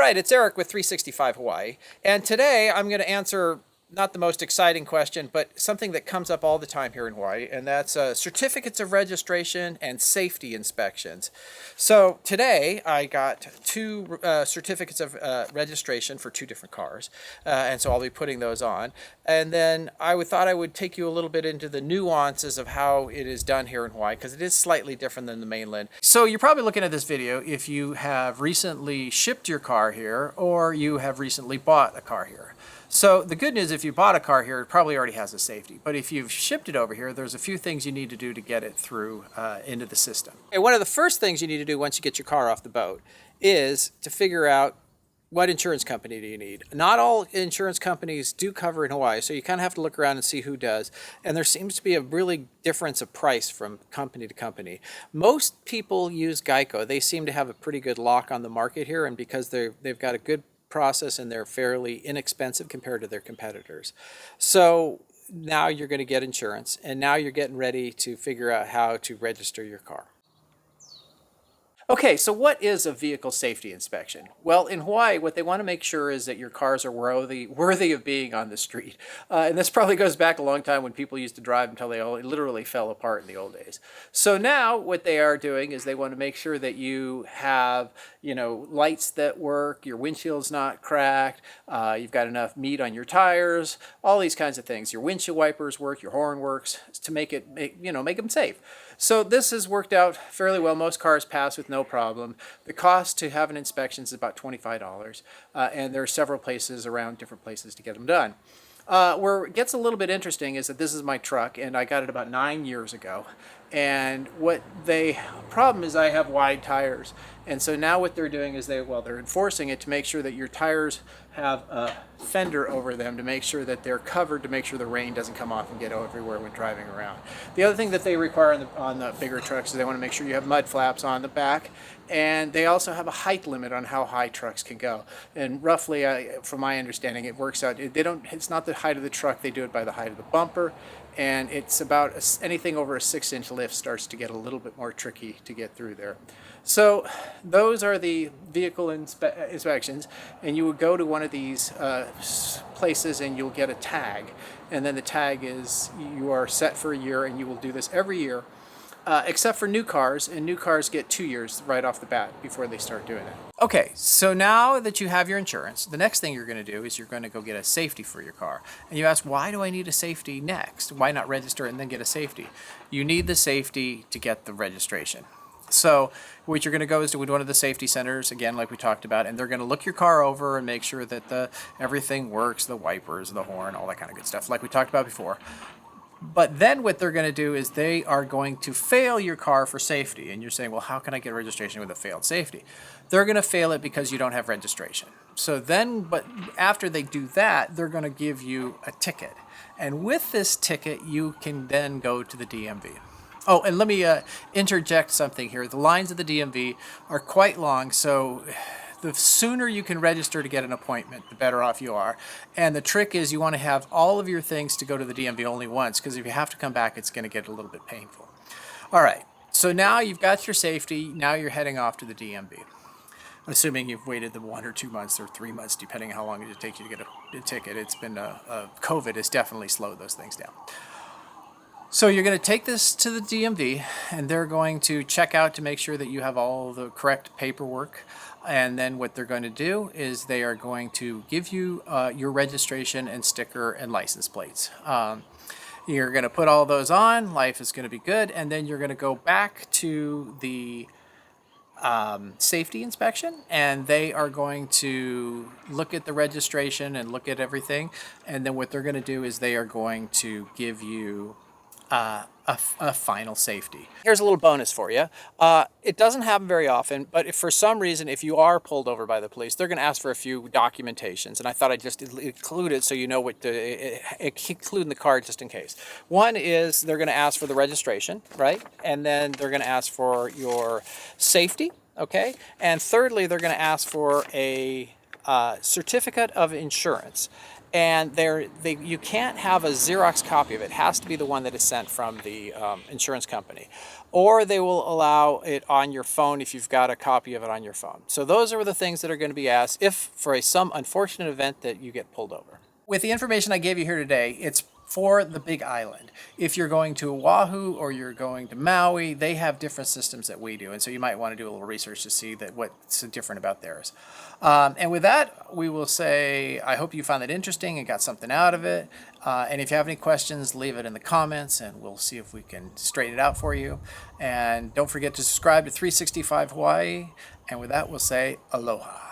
right, it's Eric with 365 Hawaii, and today I'm going to answer not the most exciting question, but something that comes up all the time here in Hawaii, and that's certificates of registration and safety inspections. So today I got two certificates of registration for two different cars, and so I'll be putting those on. And then I thought I would take you a little bit into the nuances of how it is done here in Hawaii, because it is slightly different than the mainland. So you're probably looking at this video if you have recently shipped your car here or you have recently bought a car here. So the good news, if you bought a car here, it probably already has a safety. But if you've shipped it over here, there's a few things you need to do to get it through into the system. And one of the first things you need to do once you get your car off the boat is to figure out what insurance company do you need. Not all insurance companies do cover in Hawaii, so you kind of have to look around and see who does. And there seems to be a really difference of price from company to company. Most people use Geico. They seem to have a pretty good lock on the market here, and because they've got a good process and they're fairly inexpensive compared to their competitors. So now you're going to get insurance, and now you're getting ready to figure out how to register your car. Okay, so what is a vehicle safety inspection? Well, in Hawaii, what they want to make sure is that your cars are worthy of being on the street. And this probably goes back a long time when people used to drive until they all literally fell apart in the old days. So now what they are doing is they want to make sure that you have, lights that work, your windshield's not cracked, you've got enough meat on your tires, all these kinds of things. Your windshield wipers work, your horn works, to make them safe. So this has worked out fairly well. Most cars pass with no problem. The cost to have an inspection is about $25, and there are several places around, different places to get them done. Where it gets a little bit interesting is that this is my truck, and I got it about 9 years ago. And problem is I have wide tires. And so now what they're doing is they're enforcing it to make sure that your tires have a fender over them to make sure that they're covered, to make sure the rain doesn't come off and get everywhere when driving around. The other thing that they require on the bigger trucks is they want to make sure you have mud flaps on the back, and they also have a height limit on how high trucks can go. And roughly, from my understanding, it works out. It's not the height of the truck, they do it by the height of the bumper, and it's about anything over a 6-inch lift starts to get a little bit more tricky to get through there. So those are the vehicle inspections, and you would go to one of these places and you'll get a tag, and then the tag is you are set for a year, and you will do this every year, except for new cars, and new cars get 2 years right off the bat before they start doing it. Okay, so now that you have your insurance, the next thing you're going to do is you're going to go get a safety for your car. And you ask, why do I need a safety next? Why not register and then get a safety? You need the safety to get the registration. So what you're going to go is to one of the safety centers, again, like we talked about, and they're going to look your car over and make sure that everything works, the wipers, the horn, all that kind of good stuff, like we talked about before. But then what they're going to do is they are going to fail your car for safety. And you're saying, well, how can I get registration with a failed safety? They're going to fail it because you don't have registration. So then, but after they do that, they're going to give you a ticket. And with this ticket, you can then go to the DMV. Oh, and let me interject something here. The lines of the DMV are quite long, so the sooner you can register to get an appointment, the better off you are. And the trick is you want to have all of your things to go to the DMV only once, because if you have to come back, it's going to get a little bit painful. All right, so now you've got your safety. Now you're heading off to the DMV. Assuming you've waited the 1 or 2 months or 3 months, depending on how long it takes you to get a ticket. It's been COVID has definitely slowed those things down. So you're going to take this to the DMV, and they're going to check out to make sure that you have all the correct paperwork. And then what they're going to do is they are going to give you your registration and sticker and license plates. You're going to put all those on. Life is going to be good. And then you're going to go back to the safety inspection, and they are going to look at the registration and look at everything. And then what they're going to do is they are going to give you a final safety. Here's a little bonus for you. It doesn't happen very often, but if for some reason, if you are pulled over by the police, they're going to ask for a few documentations, and I thought I'd just include it so you know what to include in the card just in case. One is they're going to ask for the registration, right? And then they're going to ask for your safety, okay? And thirdly, they're going to ask for a certificate of insurance. and you can't have a Xerox copy of it. It has to be the one that is sent from the insurance company, or they will allow it on your phone if you've got a copy of it on your phone. So those are the things that are going to be asked if for some unfortunate event that you get pulled over. With the information I gave you here today, it's for the Big Island. If you're going to Oahu or you're going to Maui, they have different systems that we do. And so you might want to do a little research to see what's different about theirs. And with that, we will say, I hope you found it interesting and got something out of it. And if you have any questions, leave it in the comments and we'll see if we can straighten it out for you. And don't forget to subscribe to 365 Hawaii. And with that, we'll say aloha.